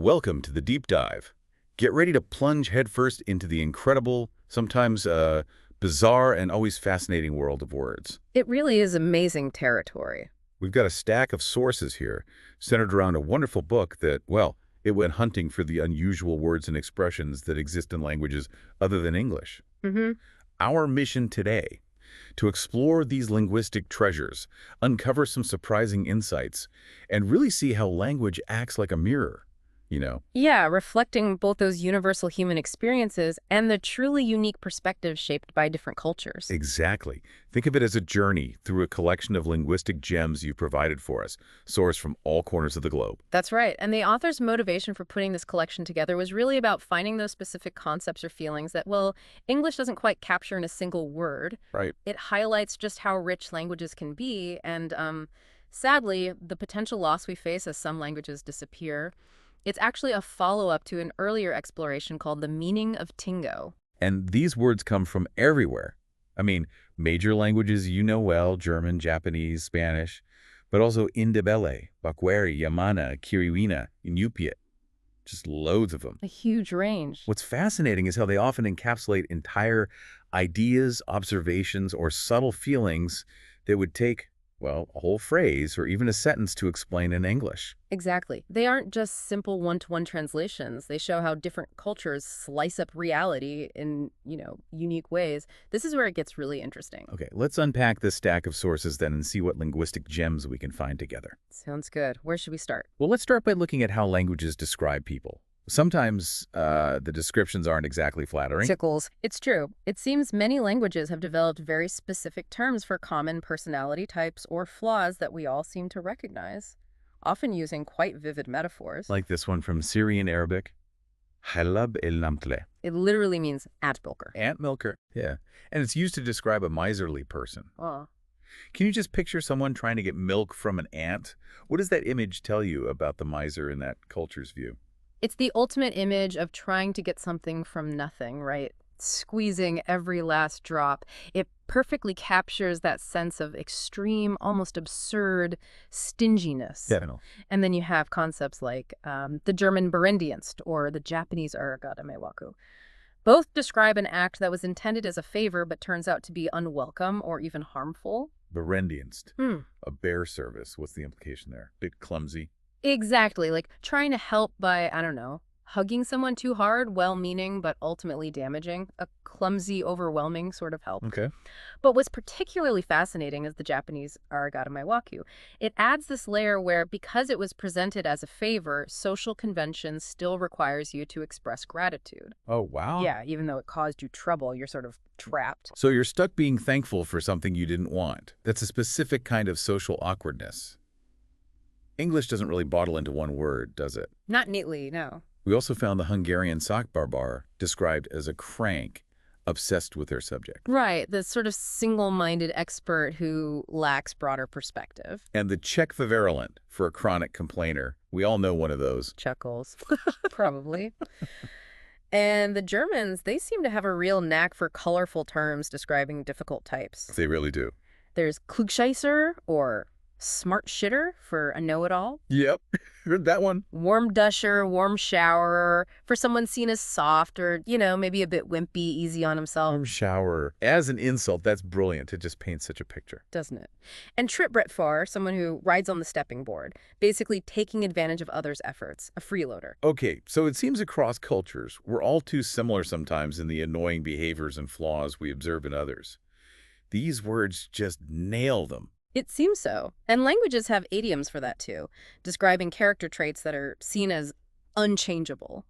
Welcome to the deep dive. Get ready to plunge headfirst into the incredible, sometimes bizarre and always fascinating world of words. It really is amazing territory. We've got a stack of sources here, centered around a wonderful book that, well, it went hunting for the unusual words and expressions that exist in languages other than English. Mm-hmm. Our mission today, to explore these linguistic treasures, uncover some surprising insights, and really see how language acts like a mirror, you know. Yeah, reflecting both those universal human experiences and the truly unique perspectives shaped by different cultures. Exactly. Think of it as a journey through a collection of linguistic gems you provided for us, sourced from all corners of the globe. That's right. And the author's motivation for putting this collection together was really about finding those specific concepts or feelings that, well, English doesn't quite capture in a single word. Right. It highlights just how rich languages can be, and sadly, the potential loss we face as some languages disappear. It's actually a follow-up to an earlier exploration called The Meaning of Tingo. And these words come from everywhere. I mean, major languages you know well, German, Japanese, Spanish, but also Indebele, Bakweri, Yamana, Kiriwina, Inupiat. Just loads of them. A huge range. What's fascinating is how they often encapsulate entire ideas, observations, or subtle feelings that would take, well, a whole phrase or even a sentence to explain in English. Exactly. They aren't just simple one-to-one translations. They show how different cultures slice up reality in, unique ways. This is where it gets really interesting. Okay, let's unpack this stack of sources then and see what linguistic gems we can find together. Sounds good. Where should we start? Well, let's start by looking at how languages describe people. Sometimes the descriptions aren't exactly flattering. Tickles. It's true. It seems many languages have developed very specific terms for common personality types or flaws that we all seem to recognize, often using quite vivid metaphors. Like this one from Syrian Arabic, halab el namtle. It literally means ant milker. Ant milker. Yeah. And it's used to describe a miserly person. Oh. Can you just picture someone trying to get milk from an ant? What does that image tell you about the miser in that culture's view? It's the ultimate image of trying to get something from nothing, right? Squeezing every last drop. It perfectly captures that sense of extreme, almost absurd stinginess. Definitely. And then you have concepts like the German Berendienst or the Japanese Aragadamewaku. Both describe an act that was intended as a favor but turns out to be unwelcome or even harmful. Berendienst. A bear service. What's the implication there? Bit clumsy. Exactly, like trying to help by, hugging someone too hard, well-meaning but ultimately damaging, a clumsy, overwhelming sort of help. Okay. But what's particularly fascinating is the Japanese arigato It adds this layer where, because it was presented as a favor, social convention still requires you to express gratitude. Oh, wow. Yeah, even though it caused you trouble, you're sort of trapped. So you're stuck being thankful for something you didn't want. That's a specific kind of social awkwardness. English doesn't really bottle into one word, does it? Not neatly, no. We also found the Hungarian sock barbar described as a crank, obsessed with their subject. Right, the sort of single-minded expert who lacks broader perspective. And the Czech virulent for a chronic complainer. We all know one of those. Chuckles, probably. And the Germans, they seem to have a real knack for colorful terms describing difficult types. They really do. There's Klugscheißer, or smart shitter for a know-it-all. Yep, heard that one. Warm dusher, warm showerer, for someone seen as soft or, maybe a bit wimpy, easy on himself. Warm shower. As an insult, that's brilliant. It just paints such a picture. Doesn't it? And trittbrettfahrer, someone who rides on the stepping board, basically taking advantage of others' efforts, a freeloader. Okay, so it seems across cultures, we're all too similar sometimes in the annoying behaviors and flaws we observe in others. These words just nail them. It seems so. And languages have idioms for that too, describing character traits that are seen as unchangeable,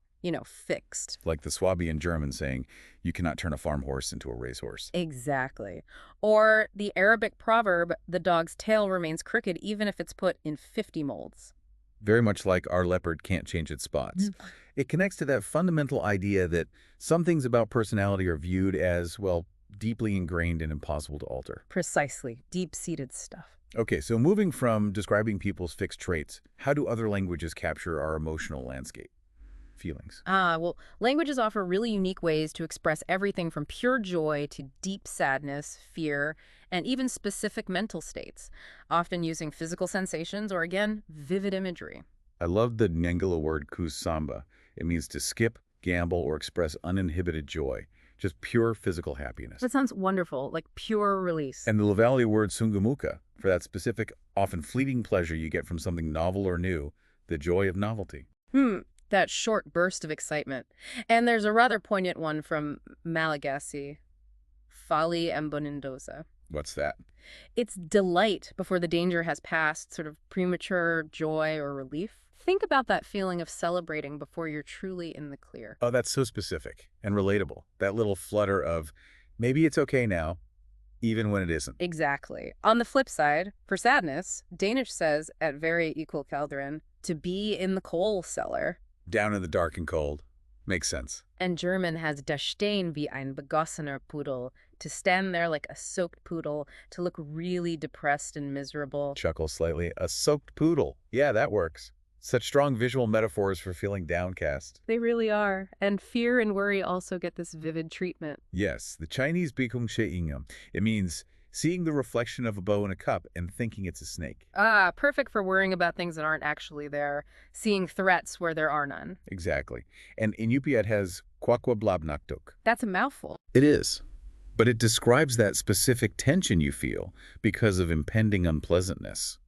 fixed. Like the Swabian German saying, you cannot turn a farm horse into a racehorse. Exactly. Or the Arabic proverb, the dog's tail remains crooked even if it's put in 50 molds. Very much like our leopard can't change its spots. It connects to that fundamental idea that some things about personality are viewed as, well, deeply ingrained and impossible to alter. Precisely. Deep-seated stuff. Okay, so moving from describing people's fixed traits, how do other languages capture our emotional landscape? Feelings. Well, languages offer really unique ways to express everything from pure joy to deep sadness, fear, and even specific mental states, often using physical sensations or, again, vivid imagery. I love the Ngangala word kusamba. It means to skip, gamble, or express uninhibited joy. Just pure physical happiness. That sounds wonderful, like pure release. And the Lavali word sungumuka, for that specific, often fleeting pleasure you get from something novel or new, the joy of novelty. That short burst of excitement. And there's a rather poignant one from Malagasy, Fali Mbonindoza. What's that? It's delight before the danger has passed, sort of premature joy or relief. Think about that feeling of celebrating before you're truly in the clear. Oh, that's so specific and relatable. That little flutter of, maybe it's okay now, even when it isn't. Exactly. On the flip side, for sadness, Danish says at very equal Kelderen, to be in the coal cellar. Down in the dark and cold. Makes sense. And German has da stehen wie ein begossener Pudel, to stand there like a soaked poodle, to look really depressed and miserable. Chuckle slightly. A soaked poodle. Yeah, that works. Such strong visual metaphors for feeling downcast. They really are. And fear and worry also get this vivid treatment. Yes, the Chinese Bikung She Ingam. It means seeing the reflection of a bow in a cup and thinking it's a snake. Ah, perfect for worrying about things that aren't actually there, seeing threats where there are none. Exactly. And Inupiat has Kwakwa Blabnaktuk. That's a mouthful. It is. But it describes that specific tension you feel because of impending unpleasantness.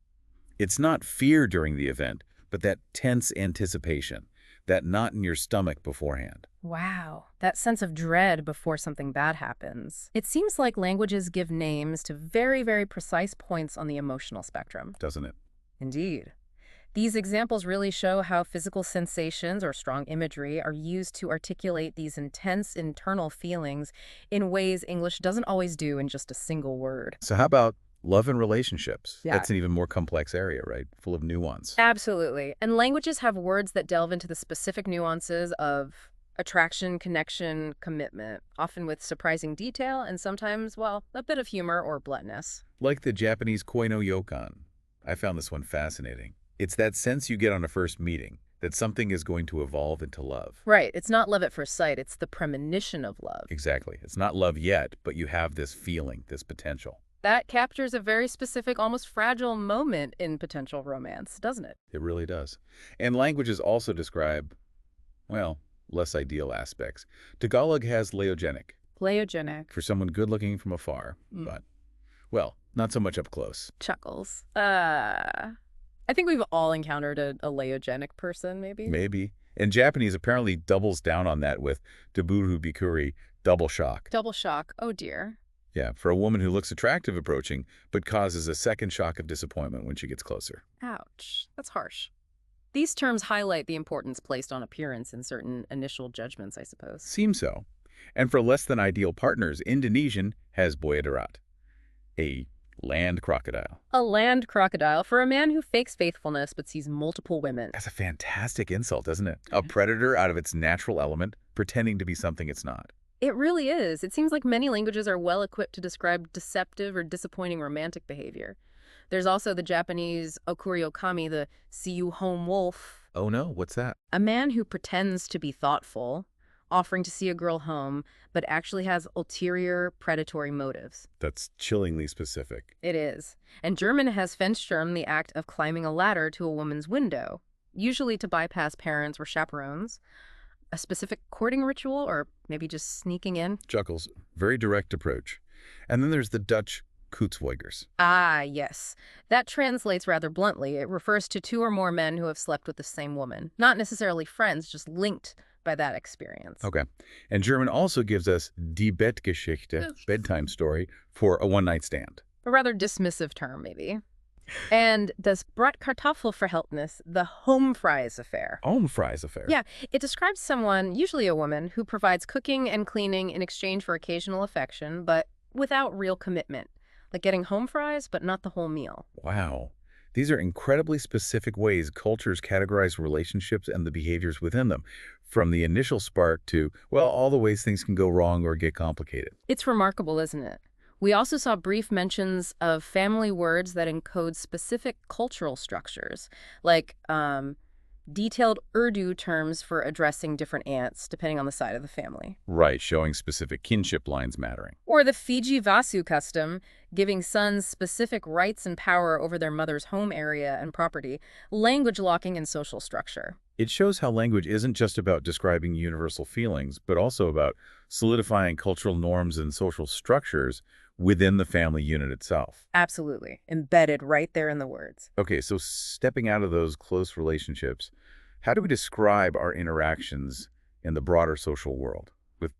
It's not fear during the event, but that tense anticipation, that knot in your stomach beforehand. Wow, that sense of dread before something bad happens. It seems like languages give names to very, very precise points on the emotional spectrum. Doesn't it? Indeed. These examples really show how physical sensations or strong imagery are used to articulate these intense internal feelings in ways English doesn't always do in just a single word. So how about love and relationships? Yeah. That's an even more complex area, right? Full of nuance. Absolutely. And languages have words that delve into the specific nuances of attraction, connection, commitment, often with surprising detail and sometimes, well, a bit of humor or bluntness. Like the Japanese koi no yokan. I found this one fascinating. It's that sense you get on a first meeting, that something is going to evolve into love. Right. It's not love at first sight. It's the premonition of love. Exactly. It's not love yet, but you have this feeling, this potential. That captures a very specific, almost fragile moment in potential romance, doesn't it? It really does. And languages also describe, well, less ideal aspects. Tagalog has leogenic, Pleiogenic. for someone good-looking from afar, but, well, not so much up close. Chuckles. I think we've all encountered a leogenic person, maybe? Maybe. And Japanese apparently doubles down on that with daburu bikuri, double shock. Double shock. Oh, dear. Yeah, for a woman who looks attractive approaching, but causes a second shock of disappointment when she gets closer. Ouch. That's harsh. These terms highlight the importance placed on appearance in certain initial judgments, I suppose. Seems so. And for less than ideal partners, Indonesian has boya darat, a land crocodile. A land crocodile for a man who fakes faithfulness but sees multiple women. That's a fantastic insult, isn't it? A predator out of its natural element, pretending to be something it's not. It really is. It seems like many languages are well equipped to describe deceptive or disappointing romantic behavior. There's also the Japanese okuriokami, the see you home wolf. Oh no, what's that? A man who pretends to be thoughtful, offering to see a girl home, but actually has ulterior predatory motives. That's chillingly specific. It is. And German has Fenstürm, the act of climbing a ladder to a woman's window, usually to bypass parents or chaperones. A specific courting ritual, or maybe just sneaking in? Chuckles, very direct approach. And then there's the Dutch Koetswoigers. Ah, yes. That translates rather bluntly. It refers to two or more men who have slept with the same woman. Not necessarily friends, just linked by that experience. Okay. And German also gives us Die Bettgeschichte, bedtime story, for a one-night stand. A rather dismissive term, maybe. And das Bratkartoffelverhältnis, the home fries affair. Home fries affair. Yeah, it describes someone, usually a woman, who provides cooking and cleaning in exchange for occasional affection, but without real commitment. Like getting home fries, but not the whole meal. Wow. These are incredibly specific ways cultures categorize relationships and the behaviors within them, from the initial spark to, well, all the ways things can go wrong or get complicated. It's remarkable, isn't it? We also saw brief mentions of family words that encode specific cultural structures, like detailed Urdu terms for addressing different ants, depending on the side of the family. Right, showing specific kinship lines mattering. Or the Fiji Vasu custom, giving sons specific rights and power over their mother's home area and property, language locking and social structure. It shows how language isn't just about describing universal feelings, but also about solidifying cultural norms and social structures within the family unit itself. Absolutely. Embedded right there in the words. Okay, so stepping out of those close relationships, how do we describe our interactions in the broader social world with,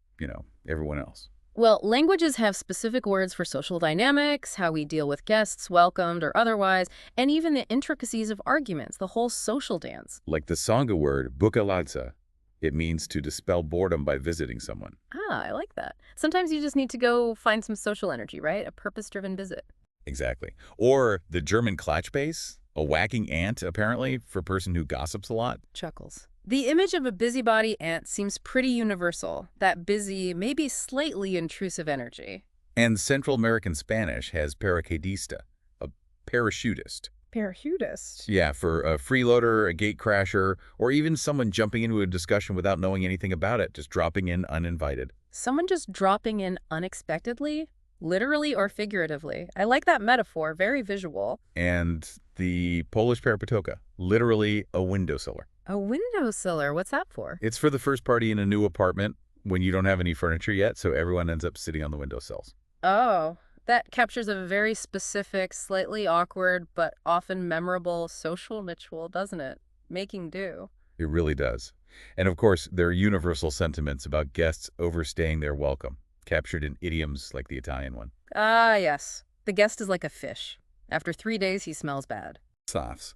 everyone else? Well, languages have specific words for social dynamics, how we deal with guests, welcomed or otherwise, and even the intricacies of arguments, the whole social dance. Like the Sangha word, bukaladza. It means to dispel boredom by visiting someone. Ah, I like that. Sometimes you just need to go find some social energy, right? A purpose-driven visit. Exactly. Or the German Klatschbase, a whacking ant, apparently, for a person who gossips a lot. Chuckles. The image of a busybody ant seems pretty universal. That busy, maybe slightly intrusive energy. And Central American Spanish has paracaidista, a parachutist. Parachutist. Yeah, for a freeloader, a gate crasher, or even someone jumping into a discussion without knowing anything about it, just dropping in uninvited. Someone just dropping in unexpectedly? Literally or figuratively. I like that metaphor, very visual. And the Polish parapetoka, literally a windowsiller. A windowsiller, what's that for? It's for the first party in a new apartment when you don't have any furniture yet, so everyone ends up sitting on the windowsills. Oh, that captures a very specific, slightly awkward, but often memorable social ritual, doesn't it? Making do. It really does. And of course, there are universal sentiments about guests overstaying their welcome, captured in idioms like the Italian one. Ah, yes. The guest is like a fish. After 3 days, he smells bad. Softs.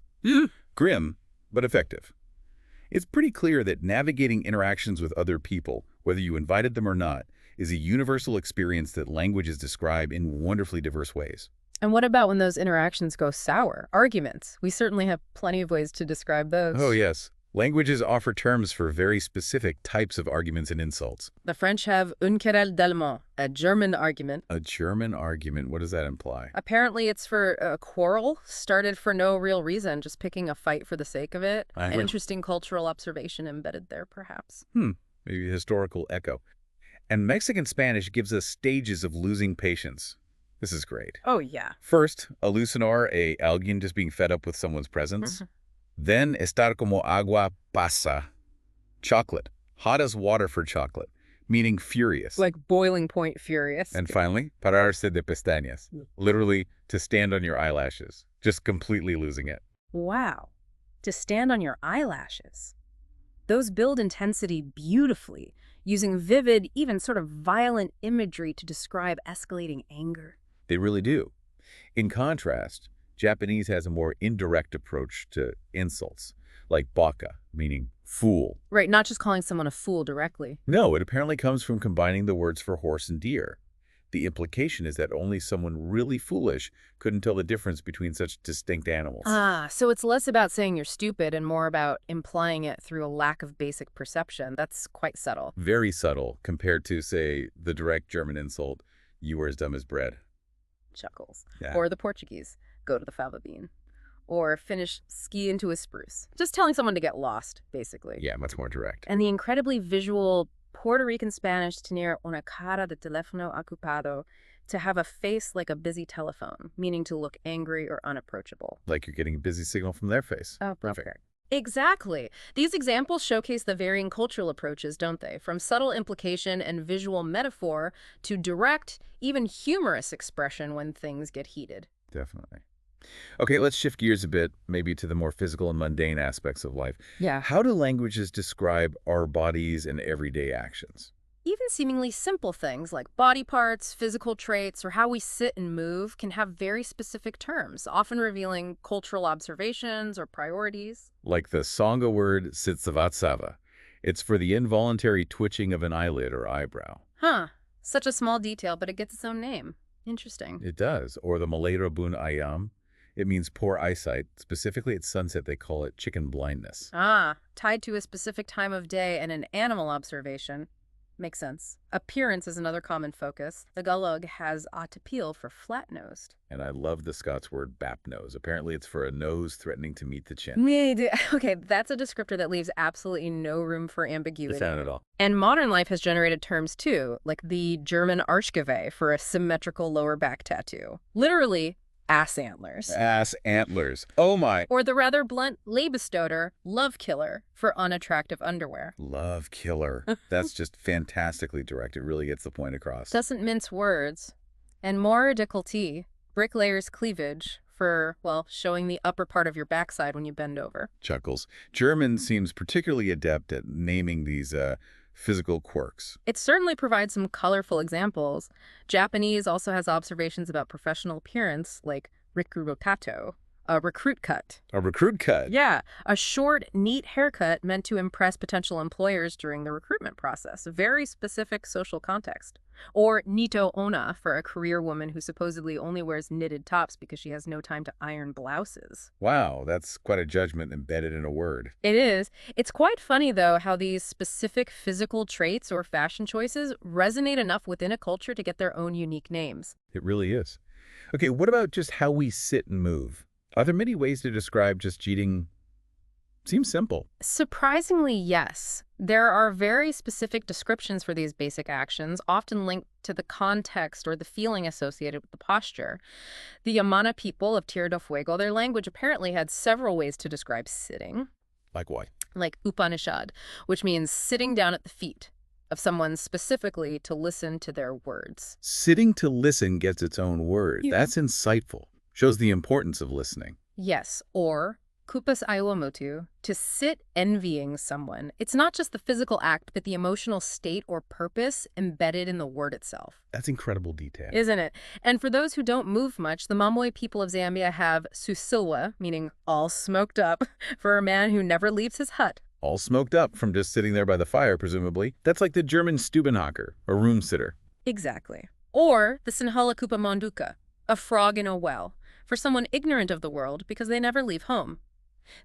Grim, but effective. It's pretty clear that navigating interactions with other people, whether you invited them or not, is a universal experience that languages describe in wonderfully diverse ways. And what about when those interactions go sour? Arguments. We certainly have plenty of ways to describe those. Oh, yes. Languages offer terms for very specific types of arguments and insults. The French have une querelle d'allemand, a German argument. A German argument, what does that imply? Apparently it's for a quarrel, started for no real reason, just picking a fight for the sake of it. An interesting cultural observation embedded there, perhaps. Maybe a historical echo. And Mexican Spanish gives us stages of losing patience. This is great. Oh, yeah. First, alucinar, a alguien just being fed up with someone's presence. Then, estar como agua pasa, chocolate, hot as water for chocolate, meaning furious. Like boiling point furious. And finally, pararse de pestañas, literally to stand on your eyelashes, just completely losing it. Wow. To stand on your eyelashes. Those build intensity beautifully, using vivid, even sort of violent imagery to describe escalating anger. They really do. In contrast, Japanese has a more indirect approach to insults, like baka, meaning fool. Right, not just calling someone a fool directly. No, it apparently comes from combining the words for horse and deer. The implication is that only someone really foolish couldn't tell the difference between such distinct animals. Ah, so it's less about saying you're stupid and more about implying it through a lack of basic perception. That's quite subtle. Very subtle compared to, say, the direct German insult, you are as dumb as bread. Chuckles. Yeah. Or the Portuguese, go to the fava bean. Or Finnish, ski into a spruce. Just telling someone to get lost, basically. Yeah, much more direct. And the incredibly visual Puerto Rican Spanish tener una cara de teléfono ocupado, to have a face like a busy telephone, meaning to look angry or unapproachable. Like you're getting a busy signal from their face. Oh, perfect. Okay. Exactly. These examples showcase the varying cultural approaches, don't they? From subtle implication and visual metaphor to direct, even humorous expression when things get heated. Definitely. Okay, let's shift gears a bit, maybe to the more physical and mundane aspects of life. Yeah. How do languages describe our bodies and everyday actions? Even seemingly simple things like body parts, physical traits, or how we sit and move can have very specific terms, often revealing cultural observations or priorities. Like the Sangha word sitsavatsava. It's for the involuntary twitching of an eyelid or eyebrow. Huh. Such a small detail, but it gets its own name. Interesting. It does. Or the Malay rabun ayam. It means poor eyesight. Specifically at sunset, they call it chicken blindness. Ah, tied to a specific time of day and an animal observation. Makes sense. Appearance is another common focus. Tagalog has atapil for flat-nosed. And I love the Scots word bapnose. Apparently it's for a nose threatening to meet the chin. Okay, that's a descriptor that leaves absolutely no room for It's ambiguity. not at all. And modern life has generated terms too, like the German Arschgeweih for a symmetrical lower back tattoo. Literally, ass antlers. Ass antlers. Oh my. Or the rather blunt Lebestoter, love killer, for unattractive underwear. Love killer. That's just fantastically direct. It really gets the point across. Doesn't mince words. And more décolleté, bricklayer's cleavage, for, well, showing the upper part of your backside when you bend over. Chuckles. German seems particularly adept at naming these physical quirks. It certainly provides some colorful examples. Japanese also has observations about professional appearance, like rikurokato, a recruit cut. A recruit cut. Yeah, a short, neat haircut meant to impress potential employers during the recruitment process. A very specific social context. Or nito ona for a career woman who supposedly only wears knitted tops because she has no time to iron blouses. Wow, that's quite a judgment embedded in a word. It is. It's quite funny, though, how these specific physical traits or fashion choices resonate enough within a culture to get their own unique names. It really is. Okay, what about just how we sit and move? Are there many ways to describe just cheating? Seems simple. Surprisingly, yes. There are very specific descriptions for these basic actions, often linked to the context or the feeling associated with the posture. The Yamana people of Tierra del Fuego, their language apparently had several ways to describe sitting. Like what? Like Upanishad, which means sitting down at the feet of someone specifically to listen to their words. Sitting to listen gets its own word. Yeah. That's insightful. Shows the importance of listening. Yes, or kupas aiwamutu, to sit envying someone. It's not just the physical act, but the emotional state or purpose embedded in the word itself. That's incredible detail. Isn't it? And for those who don't move much, the Mamoy people of Zambia have susilwa, meaning all smoked up, for a man who never leaves his hut. All smoked up from just sitting there by the fire, presumably. That's like the German Stubenhocker, or room sitter. Exactly. Or the Sinhala Kupa Monduka, a frog in a well, for someone ignorant of the world because they never leave home.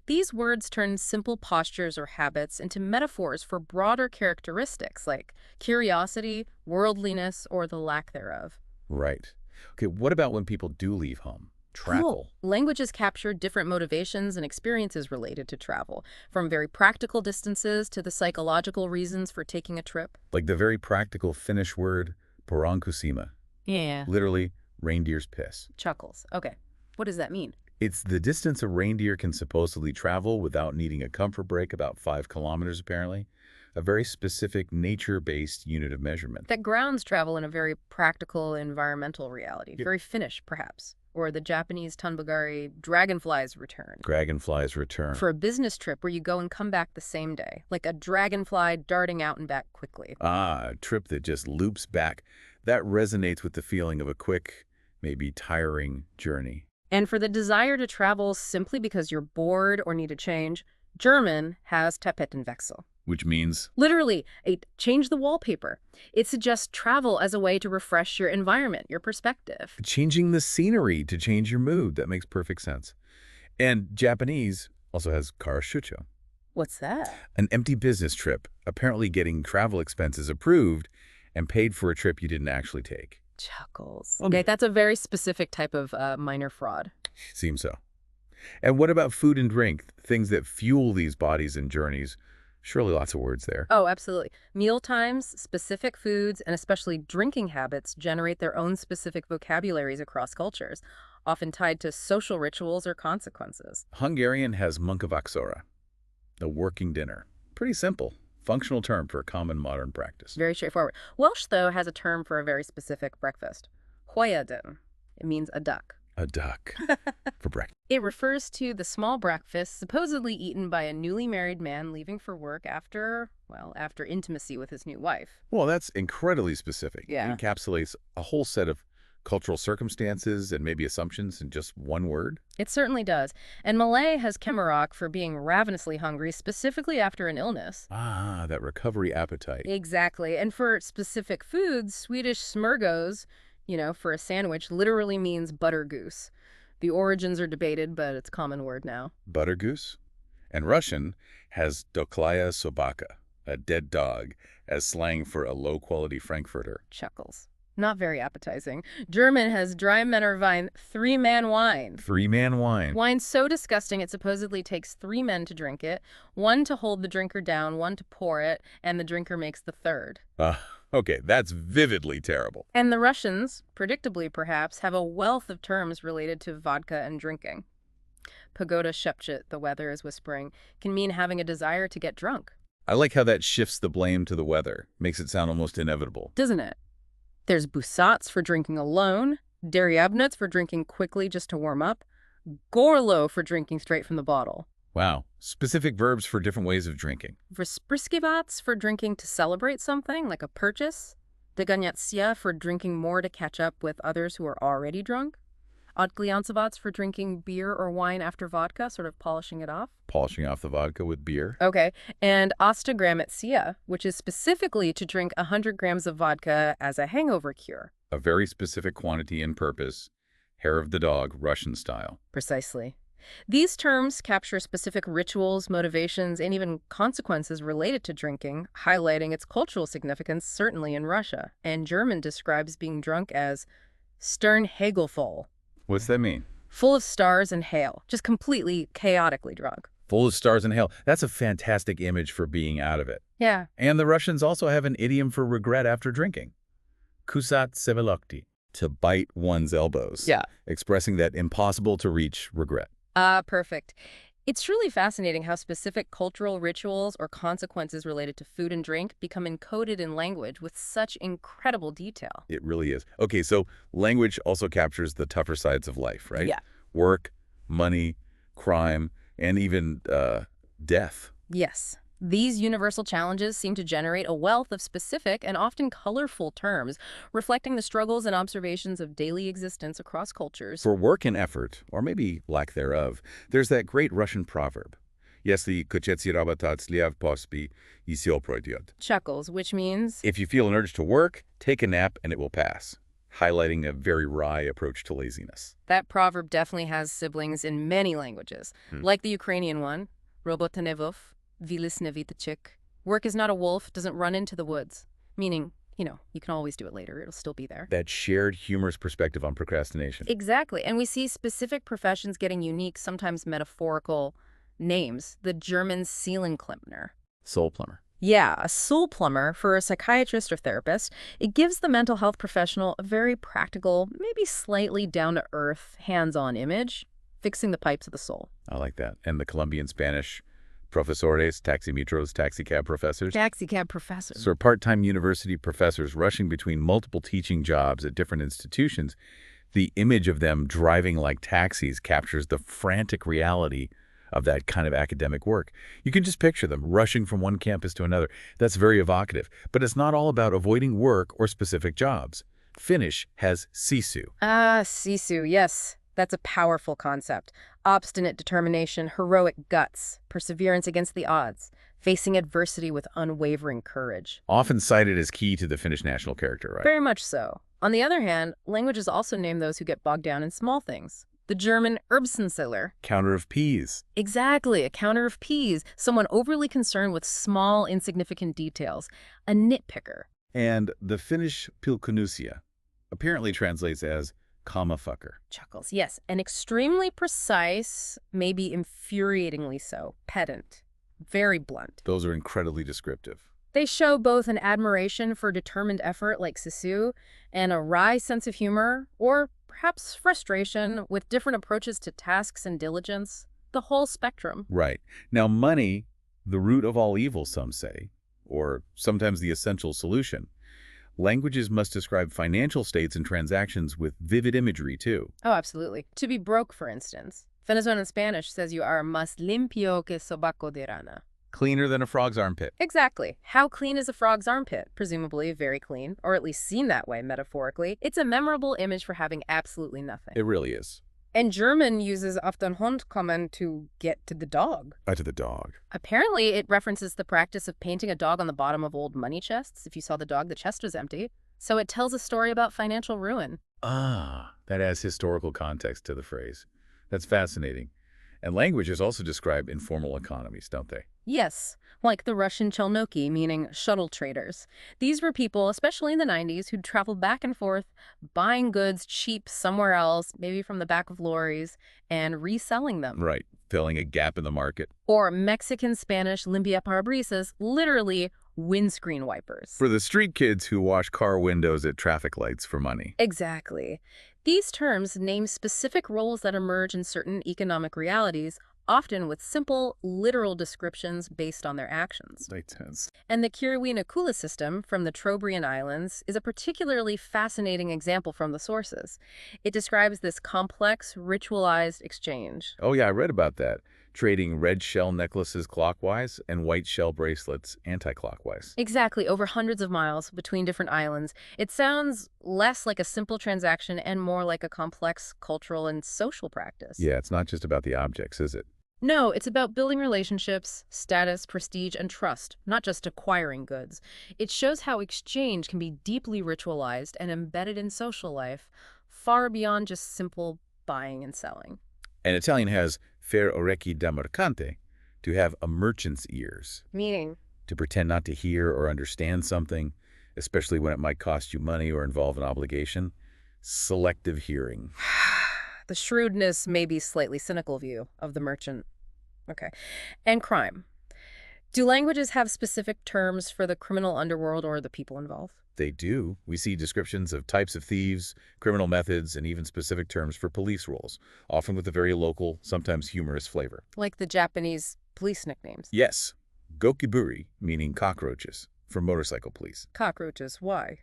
These words turn simple postures or habits into metaphors for broader characteristics like curiosity, worldliness, or the lack thereof. Right. Okay, what about when people do leave home? Travel. Cool. Languages capture different motivations and experiences related to travel, from very practical distances to the psychological reasons for taking a trip. Like the very practical Finnish word, poronkusima. Yeah. Literally, reindeer's piss. Chuckles. Okay. What does that mean? It's the distance a reindeer can supposedly travel without needing a comfort break, about 5 kilometers apparently. A very specific nature-based unit of measurement. That grounds travel in a very practical environmental reality. Yep. Very Finnish, perhaps. Or the Japanese tanbagari dragonfly's return. Dragonfly's return. For a business trip where you go and come back the same day. Like a dragonfly darting out and back quickly. Ah, a trip that just loops back. That resonates with the feeling of a quick, maybe tiring journey. And for the desire to travel simply because you're bored or need a change, German has Tapetenwechsel. Which means? Literally, change the wallpaper. It suggests travel as a way to refresh your environment, your perspective. Changing the scenery to change your mood. That makes perfect sense. And Japanese also has karashucho. What's that? An empty business trip, apparently getting travel expenses approved and paid for a trip you didn't actually take. Chuckles. Okay, that's a very specific type of minor fraud. Seems so. And what about food and drink? Things that fuel these bodies and journeys. Surely lots of words there. Oh, absolutely. Meal times, specific foods, and especially drinking habits generate their own specific vocabularies across cultures, often tied to social rituals or consequences. Hungarian has munkavacsora, a working dinner. Pretty simple. Functional term for a common modern practice. Very straightforward. Welsh, though, has a term for a very specific breakfast. Hoyadin. It means a duck. A duck for breakfast. It refers to the small breakfast supposedly eaten by a newly married man leaving for work after intimacy with his new wife. Well, that's incredibly specific. Yeah. It encapsulates a whole set of cultural circumstances and maybe assumptions in just one word. It certainly does. And Malay has kemerak for being ravenously hungry, specifically after an illness. Ah, that recovery appetite. Exactly. And for specific foods, Swedish smörgås, for a sandwich, literally means butter goose. The origins are debated, but it's a common word now. Butter goose. And Russian has doklaya sobaka, a dead dog, as slang for a low-quality Frankfurter. Chuckles. Not very appetizing. German has dry Männer Wein, three-man wine. Three-man wine. Wine so disgusting it supposedly takes 3 men to drink it, 1 to hold the drinker down, 1 to pour it, and the drinker makes the third. Okay, that's vividly terrible. And the Russians, predictably perhaps, have a wealth of terms related to vodka and drinking. Pagoda shepchit, the weather is whispering, can mean having a desire to get drunk. I like how that shifts the blame to the weather. Makes it sound almost inevitable. Doesn't it? There's busats for drinking alone, deryabnuts for drinking quickly just to warm up, gorlo for drinking straight from the bottle. Wow. Specific verbs for different ways of drinking. Verspriskivats for drinking to celebrate something, like a purchase. Deganyatsia for drinking more to catch up with others who are already drunk. Odgliansavats for drinking beer or wine after vodka, sort of polishing it off. Polishing off the vodka with beer. Okay. And ostagrametsia, which is specifically to drink 100 grams of vodka as a hangover cure. A very specific quantity and purpose. Hair of the dog, Russian style. Precisely. These terms capture specific rituals, motivations, and even consequences related to drinking, highlighting its cultural significance, certainly in Russia. And German describes being drunk as sternhagelvoll. What's that mean? Full of stars and hail, just completely chaotically drunk. Full of stars and hail. That's a fantastic image for being out of it. Yeah. And the Russians also have an idiom for regret after drinking. Kusat sevelokti, to bite one's elbows. Yeah. Expressing that impossible to reach regret. Perfect. It's truly fascinating how specific cultural rituals or consequences related to food and drink become encoded in language with such incredible detail. It really is. Okay, so language also captures the tougher sides of life, right? Yeah. Work, money, crime, and even death. Yes. These universal challenges seem to generate a wealth of specific and often colorful terms, reflecting the struggles and observations of daily existence across cultures. For work and effort, or maybe lack thereof, there's that great Russian proverb. Если хочется работать, слев поспи, и всё пройдет. Chuckles, which means... If you feel an urge to work, take a nap and it will pass, highlighting a very wry approach to laziness. That proverb definitely has siblings in many languages, like the Ukrainian one, robotanevov, vilisnevitachik. Work is not a wolf, doesn't run into the woods. Meaning, you can always do it later. It'll still be there. That shared humorous perspective on procrastination. Exactly. And we see specific professions getting unique, sometimes metaphorical names. The German Seelenklempner. Soul plumber. Yeah, a soul plumber for a psychiatrist or therapist. It gives the mental health professional a very practical, maybe slightly down-to-earth, hands-on image, fixing the pipes of the soul. I like that. And the Colombian Spanish profesores, taximetros, taxicab professors. Taxicab professors. So part-time university professors rushing between multiple teaching jobs at different institutions. The image of them driving like taxis captures the frantic reality of that kind of academic work. You can just picture them rushing from one campus to another. That's very evocative. But it's not all about avoiding work or specific jobs. Finnish has sisu. Sisu, yes. That's a powerful concept. Obstinate determination, heroic guts, perseverance against the odds, facing adversity with unwavering courage. Often cited as key to the Finnish national character, right? Very much so. On the other hand, languages also name those who get bogged down in small things. The German Erbsenzähler. Counter of peas. Exactly, a counter of peas. Someone overly concerned with small, insignificant details. A nitpicker. And the Finnish pilkunnusia apparently translates as comma fucker. Chuckles, yes. An extremely precise, maybe infuriatingly so, pedant. Very blunt. Those are incredibly descriptive. They show both an admiration for determined effort like Sisu and a wry sense of humor, or perhaps frustration with different approaches to tasks and diligence. The whole spectrum. Right. Now, money, the root of all evil, some say, or sometimes the essential solution. Languages must describe financial states and transactions with vivid imagery, too. Oh, absolutely. To be broke, for instance. Venezuelan Spanish says you are más limpio que sobaco de rana. Cleaner than a frog's armpit. Exactly. How clean is a frog's armpit? Presumably very clean, or at least seen that way metaphorically. It's a memorable image for having absolutely nothing. It really is. And German uses auf den Hund kommen to get to the dog. To the dog. Apparently, it references the practice of painting a dog on the bottom of old money chests. If you saw the dog, the chest was empty. So it tells a story about financial ruin. That adds historical context to the phrase. That's fascinating. And languages also describe informal economies, don't they? Yes, like the Russian chelnoki, meaning shuttle traders. These were people, especially in the 90s, who'd travel back and forth, buying goods cheap somewhere else, maybe from the back of lorries, and reselling them. Right, filling a gap in the market. Or Mexican Spanish limpia parabrisas, literally windscreen wipers. For the street kids who wash car windows at traffic lights for money. Exactly. These terms name specific roles that emerge in certain economic realities, often with simple, literal descriptions based on their actions. Makes sense. And the Kiriwina-Kula system from the Trobriand Islands is a particularly fascinating example from the sources. It describes this complex, ritualized exchange. Oh yeah, I read about that. Trading red shell necklaces clockwise and white shell bracelets anti-clockwise. Exactly, over hundreds of miles between different islands. It sounds less like a simple transaction and more like a complex cultural and social practice. Yeah, it's not just about the objects, is it? No, it's about building relationships, status, prestige, and trust, not just acquiring goods. It shows how exchange can be deeply ritualized and embedded in social life, far beyond just simple buying and selling. And Italian has faire orecchi da mercante, to have a merchant's ears, Meaning? to pretend not to hear or understand something, especially when it might cost you money or involve an obligation. Selective hearing. The shrewdness, maybe slightly cynical view of the merchant. Okay. And crime. Do languages have specific terms for the criminal underworld or the people involved? They do. We see descriptions of types of thieves, criminal methods, and even specific terms for police roles, often with a very local, sometimes humorous flavor. Like the Japanese police nicknames. Yes, gokiburi, meaning cockroaches, for motorcycle police. Cockroaches, why?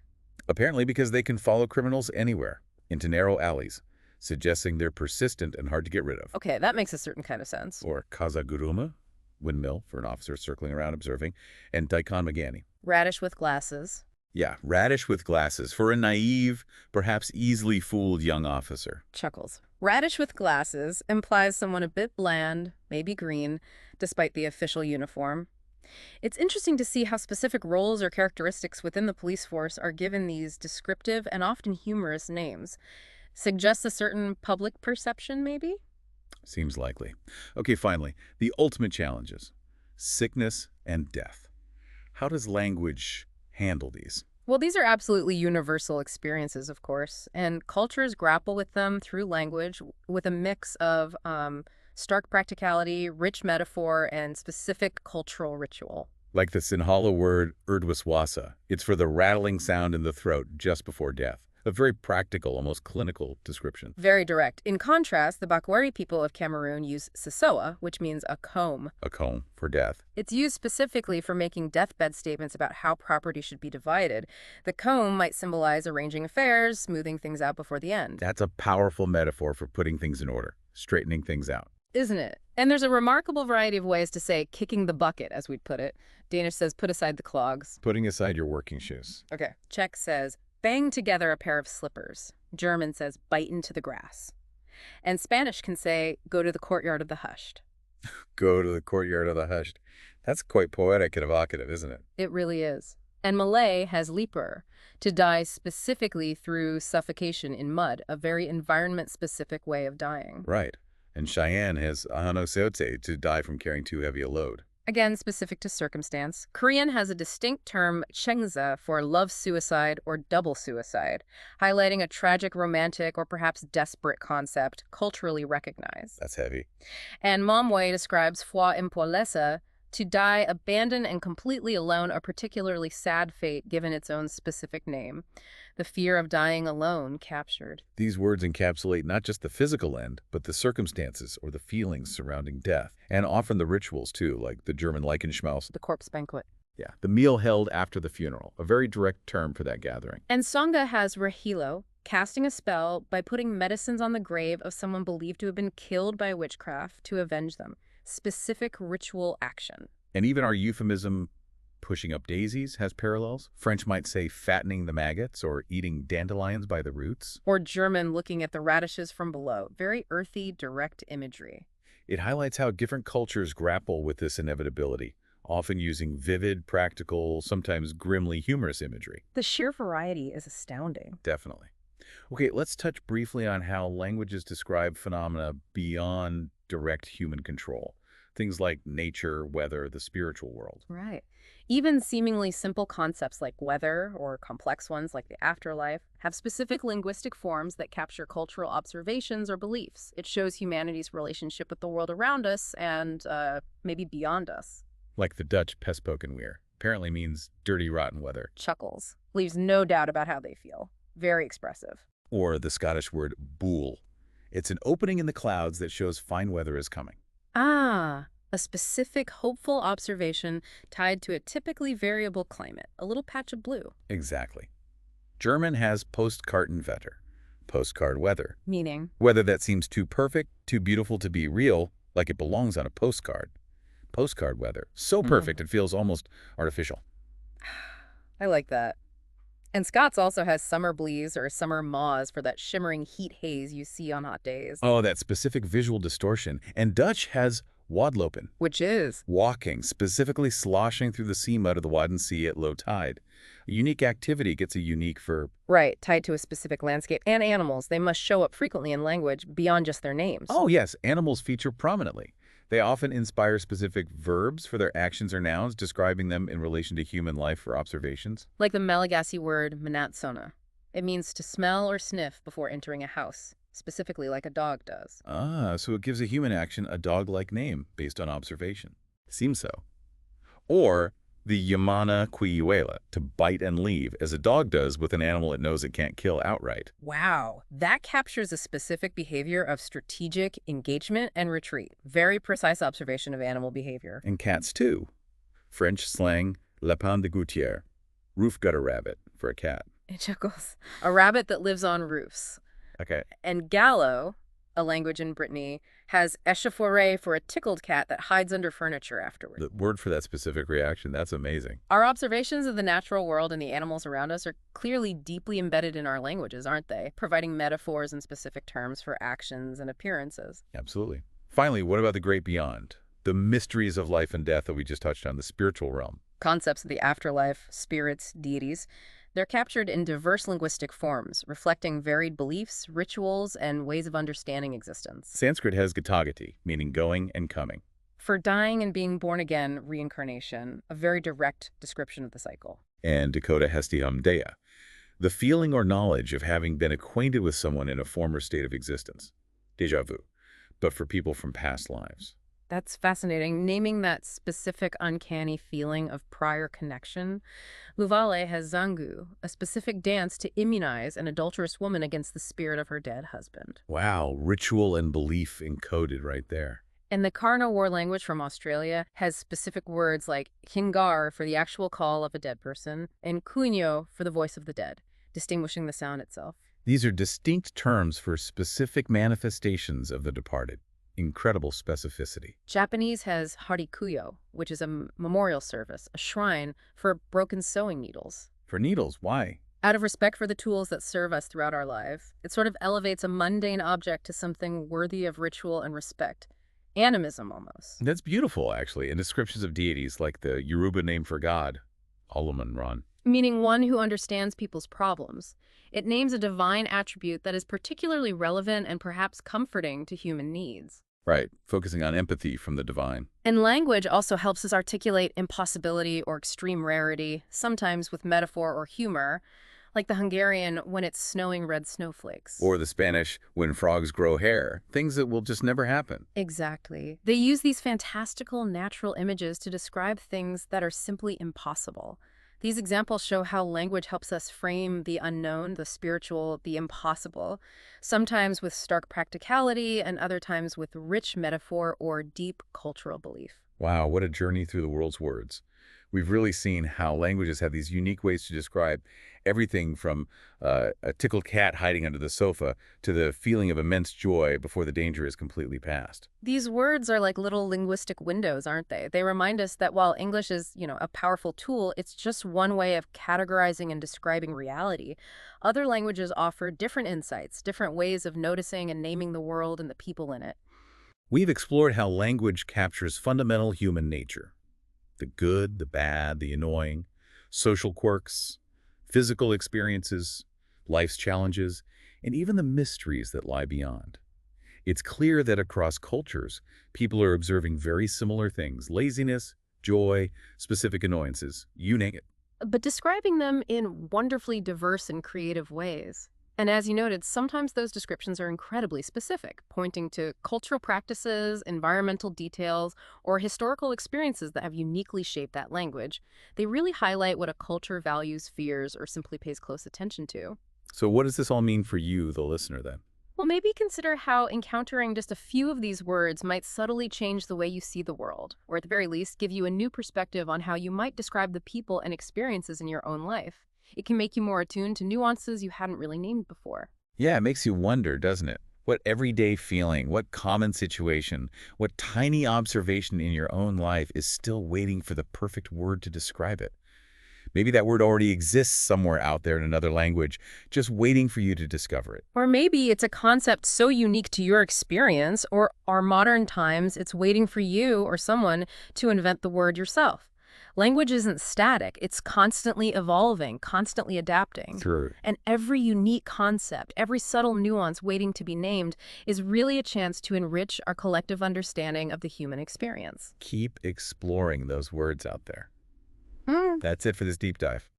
Apparently because they can follow criminals anywhere, into narrow alleys, suggesting they're persistent and hard to get rid of. Okay, that makes a certain kind of sense. Or kazaguruma, windmill, for an officer circling around observing, and daikon magani. Radish with glasses. Yeah, radish with glasses, for a naive, perhaps easily fooled young officer. Chuckles. Radish with glasses implies someone a bit bland, maybe green, despite the official uniform. It's interesting to see how specific roles or characteristics within the police force are given these descriptive and often humorous names. Suggests a certain public perception, maybe? Seems likely. Okay, finally, the ultimate challenges. Sickness and death. How does language handle these? Well, these are absolutely universal experiences, of course, and cultures grapple with them through language with a mix of stark practicality, rich metaphor, and specific cultural ritual. Like the Sinhala word urdhvaswasa. It's for the rattling sound in the throat just before death. A very practical, almost clinical description. Very direct. In contrast, the Bakweri people of Cameroon use sisoa, which means a comb. A comb for death. It's used specifically for making deathbed statements about how property should be divided. The comb might symbolize arranging affairs, smoothing things out before the end. That's a powerful metaphor for putting things in order, straightening things out. Isn't it? And there's a remarkable variety of ways to say kicking the bucket, as we'd put it. Danish says put aside the clogs. Putting aside your working shoes. Okay. Czech says bang together a pair of slippers. German says bite into the grass. And Spanish can say go to the courtyard of the hushed. Go to the courtyard of the hushed. That's quite poetic and evocative, isn't it? It really is. And Malay has leper, to die specifically through suffocation in mud, a very environment-specific way of dying. Right. And Cheyenne has ahanoseote, to die from carrying too heavy a load. Again, specific to circumstance. Korean has a distinct term, chengza, for love suicide or double suicide, highlighting a tragic, romantic, or perhaps desperate concept culturally recognized. That's heavy. And Momway describes foi impolesa, to die abandoned and completely alone, a particularly sad fate given its own specific name. The fear of dying alone captured. These words encapsulate not just the physical end, but the circumstances or the feelings surrounding death, and often the rituals too, like the German Leichenschmaus. The corpse banquet. Yeah, the meal held after the funeral, a very direct term for that gathering. And Songa has rahilo, casting a spell by putting medicines on the grave of someone believed to have been killed by witchcraft to avenge them. Specific ritual action. And even our euphemism, pushing up daisies, has parallels. French might say fattening the maggots or eating dandelions by the roots. Or German looking at the radishes from below. Very earthy, direct imagery. It highlights how different cultures grapple with this inevitability, often using vivid, practical, sometimes grimly humorous imagery. The sheer variety is astounding. Definitely. Okay, let's touch briefly on how languages describe phenomena beyond direct human control. Things like nature, weather, the spiritual world. Right. Even seemingly simple concepts like weather or complex ones like the afterlife have specific linguistic forms that capture cultural observations or beliefs. It shows humanity's relationship with the world around us and maybe beyond us. Like the Dutch pespokkenweer. Apparently means dirty, rotten weather. Chuckles. Leaves no doubt about how they feel. Very expressive. Or the Scottish word boel. It's an opening in the clouds that shows fine weather is coming. Ah, a specific hopeful observation tied to a typically variable climate, a little patch of blue. Exactly. German has Postkartenwetter, postcard weather. Meaning? Weather that seems too perfect, too beautiful to be real, like it belongs on a postcard. Postcard weather. So perfect it feels almost artificial. I like that. And Scots also has summer bleeze or summer maws for that shimmering heat haze you see on hot days. Oh, that specific visual distortion. And Dutch has wadlopen. Which is? Walking, specifically sloshing through the sea mud of the Wadden Sea at low tide. A unique activity gets a unique verb. Right, tied to a specific landscape. And animals, they must show up frequently in language beyond just their names. Oh, yes, animals feature prominently. They often inspire specific verbs for their actions or nouns, describing them in relation to human life or observations. Like the Malagasy word manatsona. It means to smell or sniff before entering a house, specifically like a dog does. Ah, so it gives a human action a dog-like name based on observation. Seems so. Or the Yamana Quiyuela, to bite and leave, as a dog does with an animal it knows it can't kill outright. Wow, that captures a specific behavior of strategic engagement and retreat. Very precise observation of animal behavior. And cats, too. French slang, lapin de gouttière, roof gutter rabbit for a cat. It chuckles. A rabbit that lives on roofs. Okay. And Gallo, a language in Brittany, has échauffourée for a tickled cat that hides under furniture afterward. The word for that specific reaction, that's amazing. Our observations of the natural world and the animals around us are clearly deeply embedded in our languages, aren't they? Providing metaphors and specific terms for actions and appearances. Absolutely. Finally, what about the great beyond? The mysteries of life and death that we just touched on, the spiritual realm. Concepts of the afterlife, spirits, deities. They're captured in diverse linguistic forms, reflecting varied beliefs, rituals, and ways of understanding existence. Sanskrit has gatagati, meaning going and coming. For dying and being born again, reincarnation, a very direct description of the cycle. And Dakota has Deya, the feeling or knowledge of having been acquainted with someone in a former state of existence. Déjà vu, but for people from past lives. That's fascinating. Naming that specific uncanny feeling of prior connection. Luvale has Zangu, a specific dance to immunize an adulterous woman against the spirit of her dead husband. Wow, ritual and belief encoded right there. And the Karna war language from Australia has specific words like hingar for the actual call of a dead person and kunyo for the voice of the dead, distinguishing the sound itself. These are distinct terms for specific manifestations of the departed. Incredible specificity. Japanese has harikuyo, which is a memorial service, a shrine for broken sewing needles. For needles, why? Out of respect for the tools that serve us throughout our life, it sort of elevates a mundane object to something worthy of ritual and respect. Animism, almost. That's beautiful, actually, and descriptions of deities like the Yoruba name for God, Olumunran. Meaning one who understands people's problems. It names a divine attribute that is particularly relevant and perhaps comforting to human needs. Right, focusing on empathy from the divine. And language also helps us articulate impossibility or extreme rarity, sometimes with metaphor or humor, like the Hungarian when it's snowing red snowflakes. Or the Spanish when frogs grow hair, things that will just never happen. Exactly. They use these fantastical natural images to describe things that are simply impossible. These examples show how language helps us frame the unknown, the spiritual, the impossible, sometimes with stark practicality and other times with rich metaphor or deep cultural belief. Wow, what a journey through the world's words. We've really seen how languages have these unique ways to describe everything from a tickled cat hiding under the sofa to the feeling of immense joy before the danger is completely past. These words are like little linguistic windows, aren't they? They remind us that while English is, a powerful tool, it's just one way of categorizing and describing reality. Other languages offer different insights, different ways of noticing and naming the world and the people in it. We've explored how language captures fundamental human nature. The good, the bad, the annoying, social quirks, physical experiences, life's challenges, and even the mysteries that lie beyond. It's clear that across cultures, people are observing very similar things: laziness, joy, specific annoyances, you name it. but describing them in wonderfully diverse and creative ways. And as you noted, sometimes those descriptions are incredibly specific, pointing to cultural practices, environmental details, or historical experiences that have uniquely shaped that language. They really highlight what a culture values, fears, or simply pays close attention to. So what does this all mean for you, the listener, then? Well, maybe consider how encountering just a few of these words might subtly change the way you see the world, or at the very least, give you a new perspective on how you might describe the people and experiences in your own life. It can make you more attuned to nuances you hadn't really named before. Yeah, it makes you wonder, doesn't it? What everyday feeling, what common situation, what tiny observation in your own life is still waiting for the perfect word to describe it? Maybe that word already exists somewhere out there in another language, just waiting for you to discover it. Or maybe it's a concept so unique to your experience or our modern times, it's waiting for you or someone to invent the word yourself. Language isn't static, it's constantly evolving, constantly adapting. Sure. And every unique concept, every subtle nuance waiting to be named is really a chance to enrich our collective understanding of the human experience. Keep exploring those words out there. Hmm. That's it for this deep dive.